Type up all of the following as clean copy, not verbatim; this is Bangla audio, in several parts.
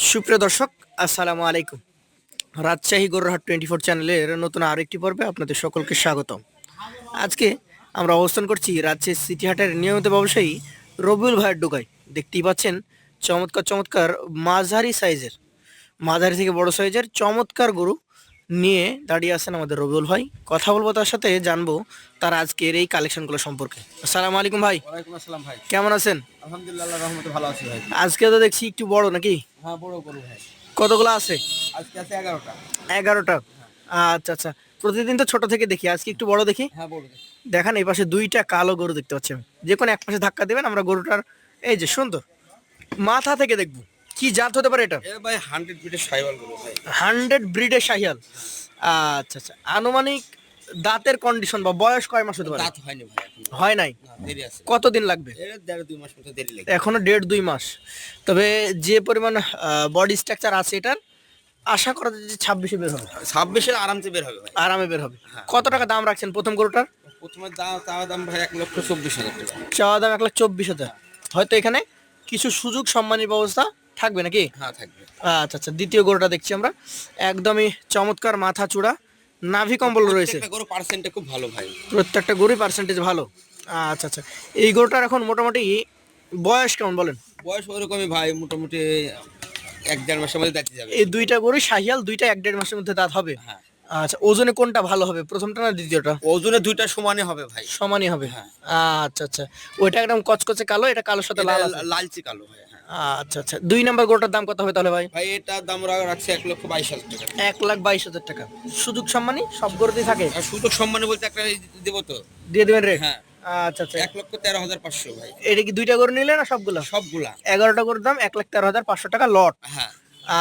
সুপ্রিয় দর্শক, আসসালামু আলাইকুম। রাজশাহী গরুরহাট 24 চ্যানেলের নতুন আরেকটি পর্বে আপনাদের সকলকে স্বাগতম। আজকে আমরা অবস্থান করছি রাজশাহী সিটি হাটের নিয়মিত ব্যবসায়ী রবিউল ভাইয়ের ডোকায়। দেখতেই পাচ্ছেন চমৎকার চমৎকার মাঝারি থেকে বড় সাইজের চমৎকার গরু নিয়ে দাঁড়িয়ে আছেন আমাদের রবিউল ভাই। কথা বলবো তার সাথে, জানবো তার আজকের এই কালেকশনগুলো সম্পর্কে। আসসালামু আলাইকুম ভাই। ওয়ালাইকুম আসসালাম ভাই। কেমন আছেন? আলহামদুলিল্লাহ আল্লাহর রহমতে ভালো আছি ভাই। আজকে তো দেখছি একটু বড় নাকি? হ্যাঁ, বড় গরু ভাই। কতগুলো আছে? আজকে আছে 11টা। 11টা। আচ্ছা আচ্ছা, প্রতিদিন তো ছোট থেকে দেখি, আজকে একটু বড় দেখি। হ্যাঁ, বড়। দেখান, এই পাশে দুইটা কালো গরু দেখতে পাচ্ছি আমি। যে কোনো এক পাশে ধাক্কা দেবেন, আমরা গরুটার এই যে সুন্দর মাথা থেকে দেখবো কি জাত হতে পারে এটা। এ ভাই 100 বিটের সাইওয়াল গরু ভাই। 100 ব্রিডের শাহিয়াল। আচ্ছা আচ্ছা, আনুমানিক দাঁতের কন্ডিশন বা বয়স কয় মাস হতে পারে? দাঁত হয়নি ভাই এখনো। হয় নাই? না, দেরি আছে। কতদিন লাগবে? এর 1.5-2 মাস মতো দেরি লাগবে। এখনো 1.5-2 মাস। তবে যে পরিমাণ বডি স্ট্রাকচার আছে এটার, আশা করা যায় যে 26-এ বের হবে। 26 এর আরামসে বের হবে ভাই। আরামে বের হবে। হ্যাঁ। কত টাকা দাম রাখছেন প্রথম গরুটার? প্রথমে চাওয়া দাম ভাই 1,24,000 টাকা। চাওয়া দাম 1,24,000। হয়তো এখানে কিছু সুযোগ সম্মানের ব্যবস্থা থাকবে নাকি? হ্যাঁ, থাকবে। আচ্ছা আচ্ছা, দ্বিতীয় গরুটা দেখছি আমরা। একদমই চমৎকার মাথা চূড়া, নাভি কম্বল রয়েছে। প্রত্যেকটা গরু পার্সেন্টটা খুব ভালো ভাই। প্রত্যেকটা গরুই পার্সেন্টেজ ভালো। আচ্ছা আচ্ছা, এই গরুটার এখন মোটামুটি বয়স কেমন বলেন? বয়স ওরকমই ভাই, মোটামুটি 1-1.5 মাসের মধ্যে দাঁতে যাবে। এই দুইটা গরুই শাহিয়াল, দুইটা 1-1.5 মাসের মধ্যে দাঁত হবে। হ্যাঁ। আচ্ছা, ওজনে কোনটা ভালো হবে, প্রথমটা না দ্বিতীয়টা? ওজনে দুইটা সমানই হবে ভাই। সমানই হবে। হ্যাঁ। আচ্ছা আচ্ছা, ওইটা একদম কচকচে কালো, এটা কালোর সাথে লাল আছে। লালচি কালো ভাই। হ্যাঁ। আচ্ছা আচ্ছা, 2 নম্বর গরুটার দাম কত হবে তাহলে ভাই? ভাই এটার দাম রাখছে 1,22,000 টাকা। 1,22,000 টাকা। সুযোগ সম্মানী সব গরুতেই থাকে? আর সুযোগ সম্মানে বলতে একটা দেবো তো। দিয়ে দেবেন রেট? হ্যাঁ। আচ্ছা আচ্ছা, 1,13,500 ভাই। এটা কি দুইটা গরু নিলে না সবগুলা? সবগুলা। 11টা গরুর দাম 1,13,500 টাকা লট। হ্যাঁ।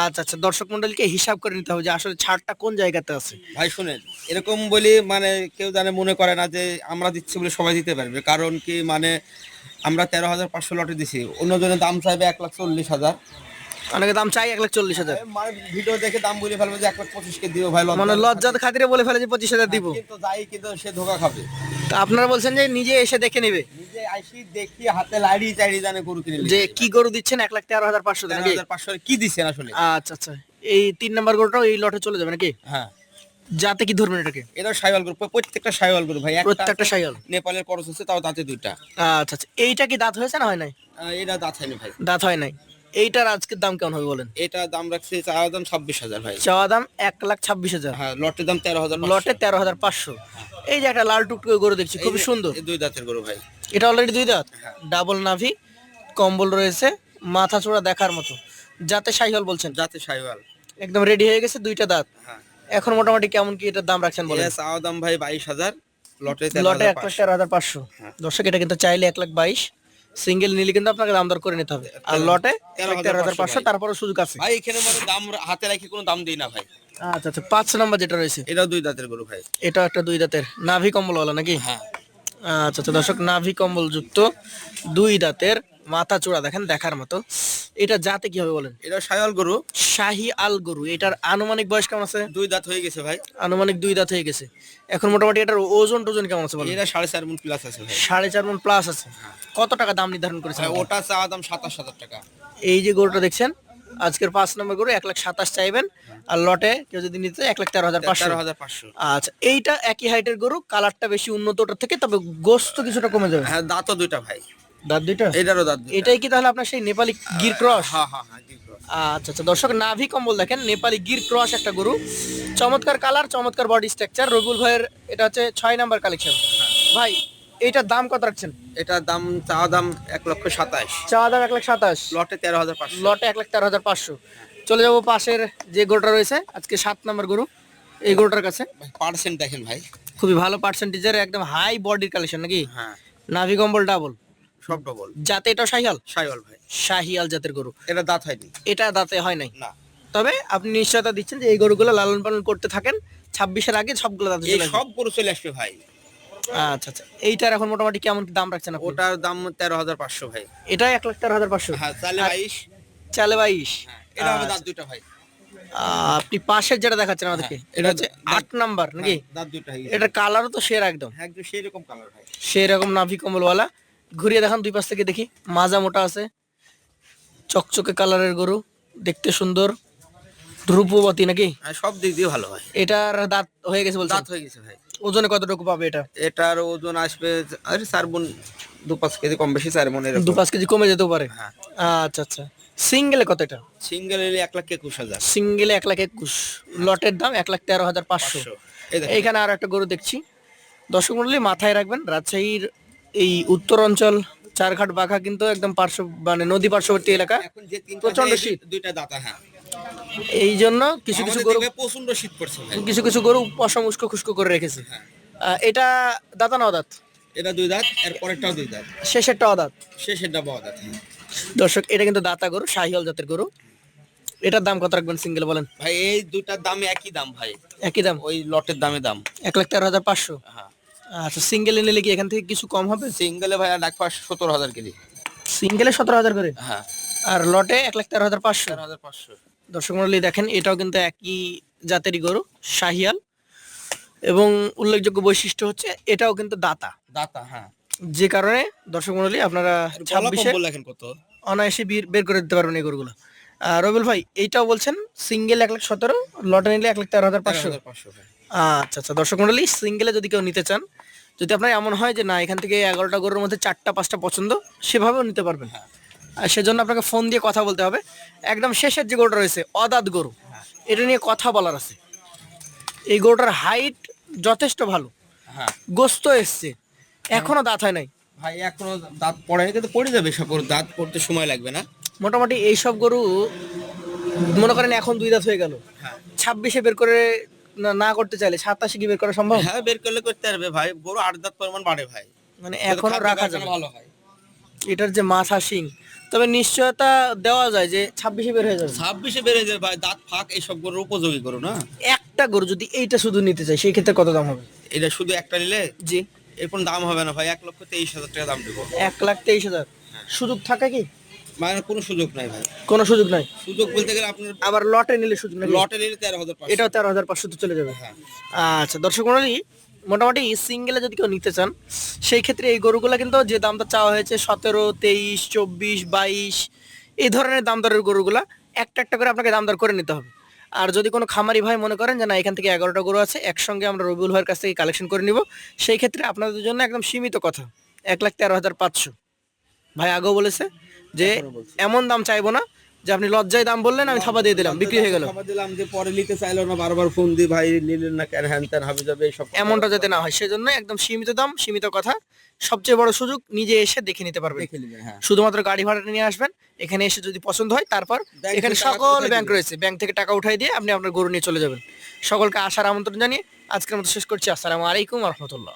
আচ্ছা আচ্ছা, দর্শক মন্ডলীকে হিসাব করে নিতে হবে যে আসলে ছাড়টা কোন জায়গাতে আছে। ভাই শুনেন, এরকম বলি মানে কেউ জানে মনে করে না যে আমরা দিচ্ছি বলে সবাই দিতে পারবে। কারণ কি মানে আমরা 13,500 লটে দিছি, অন্যজনের দাম চাইবে 1,40,000। অনেকে দাম চাই 1,40,000। মানে ভিডিও দেখে দাম বলে ফেলবে যে 1,25,000 কে দিও ভাই। মানে লজ্জার খাতিরে বলে ফেলে যে 25,000 দিব। কিন্তু যাই, কিন্তু সে ধোকা খাবে। তা আপনারা বলছেন যে নিজে এসে দেখে নেবে নিজে আইসি দেখি হাতে লাড়ি চাড়ি জানে গরু কিনে যে কি গরু দিচ্ছেন 1,13,500 নাকি? 13,500 কি দিচ্ছেন আসলে। আচ্ছা আচ্ছা, এই 3 নম্বর গরুটাও এই লটে চলে যাবে নাকি? হ্যাঁ। যাতে কি ধরবেন এটাকে? এটা সাইওয়াল গরু, প্রত্যেকটা সাইওয়াল গরু ভাই। প্রত্যেকটা শাহিয়াল। নেপালের করস আছে, তাও দাঁতে দুইটা। আচ্ছা আচ্ছা, এইটা কি দাঁত হয়েছে না হয় নাই? এটা দাঁত হয়নি ভাই। দাঁত হয় নাই। এইটার আজকের দাম কেমন হবে বলেন? এটা দাম রাখছে চাওয়া দাম 26,000 ভাই। চাওয়া দাম 1,26,000। হ্যাঁ, লটের দাম 13,000। লটে 13,500। এই যে একটা লাল টুকটুকে গরু দেখছি, খুবই সুন্দর। দুই দাঁতের গরু ভাই। এটা অলরেডি 2 দাঁত। হ্যাঁ। ডাবল নাভি, কম্বল রয়েছে, মাথা চূড়া দেখার মতো। যাতে শাহিওয়াল বলছেন? জাতে সাইওয়াল। একদম রেডি হয়ে গেছে, 2টা দাঁত। হ্যাঁ। এখন মোটামুটি কেমন কি এটার দাম রাখছেন বলেন? এর চাওয়া দাম ভাই 22,000। লটে লটে 13,500। 1,13,500। হ্যাঁ। দর্শক, এটা কিন্তু চাইলে 1,22,000, সিঙ্গেল নিলে কিন্তু আপনাকে দাম দর করে নিতে হবে। আর লটে 1,13,500, তারপরে সুযোগ আছে। ভাই এখানে মানে দাম হাতে রাখি কোনো দাম দেই না ভাই। আচ্ছা আচ্ছা, 5 নম্বর যেটা রয়েছে, এটাও দুই দাঁতের গরু ভাই। এটা একটা 2 দাঁতের নাভি কম্বলওয়ালা নাকি? হ্যাঁ। আচ্ছা আচ্ছা দর্শক, নাভি কম্বল যুক্ত 2 দাঁতের, মাথা চূড়া দেখেন দেখার মতো। এটা জাতে কি হবে বলেন? এটা সাইওয়াল গরু। শাহি আল গরু। এটার আনুমানিক বয়স কেমন আছে? দুই দাঁত হয়ে গেছে ভাই। আনুমানিক 2 দাঁত হয়ে গেছে। এখন মোটামুটি এটার ওজন টোজন কেমন আছে বলেন? এটা 4.5 মণ প্লাস আছে ভাই। 4.5 মণ প্লাস আছে। কত টাকা দাম নির্ধারণ করেছেন? ভাই ওটা চাওয়া দাম 27,000 টাকা। এই যে গরুটা দেখছেন, আজকের 5 নম্বর গরু 1,27,000 চাইবেন। আর লটে কেউ যদি নিতে 1,13,500। 13,500। আচ্ছা, এইটা একই হাইটের গরু, কালারটা বেশি উন্নত ওটার থেকে, তবে গোস্ত কিছুটা কমে যাবে। হ্যাঁ, দাঁতও দুইটা ভাই। দাঁত 2টা? এটারও দাঁত দুইটা। এটাই কি তাহলে আপনার সেই নেপালি গির ক্রস? হ্যাঁ হ্যাঁ হ্যাঁ, জি bro। আচ্ছা আচ্ছা দর্শক, নাভি কম্বল দেখেন, নেপালি গির ক্রস একটা গরু। চমৎকার কালার, চমৎকার বডি স্ট্রাকচার। রবিউল ভাইয়ের এটা হচ্ছে 6 নম্বর কালেকশন। ভাই, এইটার দাম কত রাখছেন? এটার দাম চাওয়া দাম 1,27,000। চাওয়া দাম 1,27,000। লটে 13,500। লটে 1,13,500। চলে যাবো পাশের যে গরুটা রয়েছে আজকে 7 নম্বর গরু, এই গরুটার কাছে। পার্সেন্ট দেখেন ভাই। খুবই ভালো পার্সেন্টেজের, একদম হাই বডির কালেকশন নাকি? হ্যাঁ, নাভি কম্বল ডাবল। সব ডবল। যাতে এটাও শাহিয়াল? সাইওয়াল ভাই। শাহিয়াল জাতের গরু। এটা দাঁত হয়নি। এটা দাঁতে হয় নাই। না। তবে আপনি নিশ্চয়তা দিচ্ছেন যে এই গরুগুলো লালন পালন করতে থাকেন, 26-এর আগে সবগুলো দাঁতে এই চলে আসবে। সব গরু চলে আসবে ভাই। আচ্ছা আচ্ছা, এইটার এখন মোটামুটি কেমন কি দাম রাখছেন আপনি? ওটার দাম 13,500 ভাই। এটা 1,13,500। হ্যাঁ, চালে 22। চালে 22। হ্যাঁ, এটা হবে দাঁত দুইটা ভাই। আপনি পাশের যেটা দেখাচ্ছেন আমাদেরকে, হ্যাঁ, এটা হচ্ছে 8 নম্বর নাকি? হ্যাঁ, দাঁত দুইটা হয়ে গেছে। এটার কালারও তো সেরা একদম। হ্যাঁ, একদম সেই রকম কালার ভাই। সেই রকম নাভি কম্বলওয়ালা। ঘুরিয়ে দেখান দুই পাশ থেকে দেখি। মাজা মোটা আছে, চকচকে কালারের গরু। দেখতে সুন্দর, রূপবতী নাকি? আর সব দিক দিয়ে ভালো হয়। এটার দাঁত হয়ে গেছে বলছেন? দাঁত হয়ে গেছে ভাই। ওজনে কতটুকু পাবে এটা? এটার ওজন আসবে আরে 4 মণ, 2-5 কেজি কম বেশি 4 মণ এরকম। 2-5 কেজি কমে যেতেও পারে। হ্যাঁ। আচ্ছা আচ্ছা। সিঙ্গেলে কত এটা? সিঙ্গেল এলে 1,21,000। সিঙ্গেলে 1,21,000, লটের দাম 1,13,500। এই দেখেন। এইখানে আর একটা গরু দেখছি, দর্শক মন্ডলী মাথায় রাখবেন, রাজশাহীর এই উত্তর অঞ্চল চারঘাট বাঘা কিন্তু একদম পার্শ্ব মানে নদী পার্শ্ববর্তী এলাকা, এখন যে তিনটা প্রচন্ড দেয়, শীত। দুইটা দাতা। হ্যাঁ, এই জন্য কিছু কিছু আমাদের গরু, দিকে প্রচন্ড শীত পড়ছে ভাই। কিছু কিছু গরু পশম উস্কো খুস্কো করে রেখেছে। হ্যাঁ, এটা দাতা না অদাত? এটা 2 দাঁত, এর পরেরটাও 2 দাঁত, শেষেরটা অদাত। শেষেরটা বড় দাঁত। হ্যাঁ। দর্শক এটা কিন্তু দাতা গরু, শাহিওয়াল জাতের গরু। এটার দাম কত রাখবেন সিঙ্গেল বলেন? ভাই এই দুইটার দাম একই দাম ভাই, একই দাম, ওই লটের দামে দাম। 1,13,500। হ্যাঁ, আচ্ছা, সিঙ্গেলে নিলে কি এখান থেকে কিছু কম হবে? সিঙ্গেলে ভাই ডাকবা 17,000 কেজি। সিঙ্গেলে 17,000 করে, হ্যাঁ, আর লটে 1,13,500। 13,500। দর্শক মন্ডলী দেখেন, এটাও কিন্তু একই জাতেরই গরু, শাহিয়াল, এবং উল্লেখযোগ্য বৈশিষ্ট্য হচ্ছে এটাও কিন্তু দাতা, দাতা। হ্যাঁ, যে কারণে দর্শক মন্ডলী আপনারা 26-এ দেখেন কত অনায়াসে বের করে দিতে পারবেন এই গরুগুলো। রবিউল ভাই এইটাও বলছেন সিঙ্গেল 1,17,000, লটে নিলে 1,13,500। 13,500 ভাই। আচ্ছা আচ্ছা। দর্শক মন্ডলী সিঙ্গেলে যদি কেউ নিতে চান, যদি আপনার এমন হয় যে না এখান থেকে 11টা গরুর মধ্যে 4টা-5টা পছন্দ, সেভাবেও নিতে পারবেন। আর সেজন্য আপনাকে ফোন দিয়ে কথা বলতে হবে। একদম শেষের যে গরুটা রয়েছে অদাত গরু, এটা নিয়ে কথা বলার আছে। এই গরুটার হাইট যথেষ্ট ভালো, হ্যাঁ গোস্ত এসছে, এখনো দাঁত হয় নাই। ভাই, এখনো দাঁত পড়েনি, কিন্তু পড়ে যাবে সব গরুর, দাঁত পড়তে সময় লাগবে না। মোটামুটি এইসব গরু মনে করেন এখন 2 দাঁত হয়ে গেল, হ্যাঁ 26-এ বের করে না করতে চাইলে 27-এ কি বের করা সম্ভব? হ্যাঁ, বের করলে করতে পারবে ভাই, গরু 8 দাঁত পরিমাণ বাড়ে ভাই, মানে এখনো রাখা যাবে। ভালো হয়। এটার যে মাথা শিং, তবে নিশ্চয়তা দেওয়া যায় যে 26-এ বের হয়ে যাবে। 26-এ বেড়ে যাবে ভাই, দাঁত ফাঁক এইসব গরুর উপযোগী গরু না। একটা গরু যদি এইটা শুধু নিতে চাই সেই ক্ষেত্রে কত দাম হবে? এটা শুধু একটা নিলে জি, এরপর দাম হবে না ভাই, 1,23,000 টাকা দাম দেবো। 1,23,000। সুযোগ থাকে কি? মানে কোনো সুযোগ নাই ভাই, কোনো সুযোগ নাই। সুযোগ বলতে গেলে আপনার আবার লটে নিলে সুযোগ নাই? লটে নিলে 13,500। এটাও 13,500 তো চলে যাবে। হ্যাঁ আচ্ছা দর্শক মণ্ডলী, মোটামুটি সিঙ্গেলে যদি কেউ নিতে চান, সেই ক্ষেত্রে এই গরুগুলো কিন্তু যে দামটা চাওয়া হয়েছে 17, 23, 24, 22, এই ধরনের দাম দরের গরুগুলা একটা একটা করে আপনাকে দাম দর করে নিতে হবে। আর যদি কোনো খামারি ভাই মনে করেন যে না এখান থেকে 11টা গরু আছে, একসঙ্গে আমরা রবিউল ভাইয়ের কাছ থেকে কালেকশন করে নিব, সেই ক্ষেত্রে আপনাদের জন্য একদম সীমিত কথা, 1,13,500। ভাই আগেও বলেছে যে এমন দাম চাইবো না যে আপনি লজ্জায় দাম বললেন আমি থাবা দিয়ে দিলাম, বিক্রি হয়ে গেল, খাবার দিলাম যে পরে নিতে চাইলো না, বারবার ফোন দি ভাই নিলেন না কেন, হ্যান ত্যান হবে যাবে এইসব। এমনটা যাতে না হয় সেজন্য একদম সীমিত দাম, সীমিত কথা। সবচেয়ে বড় সুযোগ নিজে এসে দেখে নিতে পারবেন। দেখে নেবেন। হ্যাঁ, শুধুমাত্র গাড়ি ভাড়া নিয়ে আসবেন, এখানে এসে যদি পছন্দ হয় তারপর ব্যাংক এখানে থেকে টাকা সকল উঠাই ব্যাংক দিবেন। রয়েছে, ব্যাংক থেকে টাকা উঠাই দিয়ে আপনি আপনার গরু নিয়ে চলে যাবেন। সকলকে আসার আমন্ত্রণ জানিয়ে আজকের মতো শেষ করছি। আসসালামু আলাইকুম ওয়া রাহমাতুল্লাহ।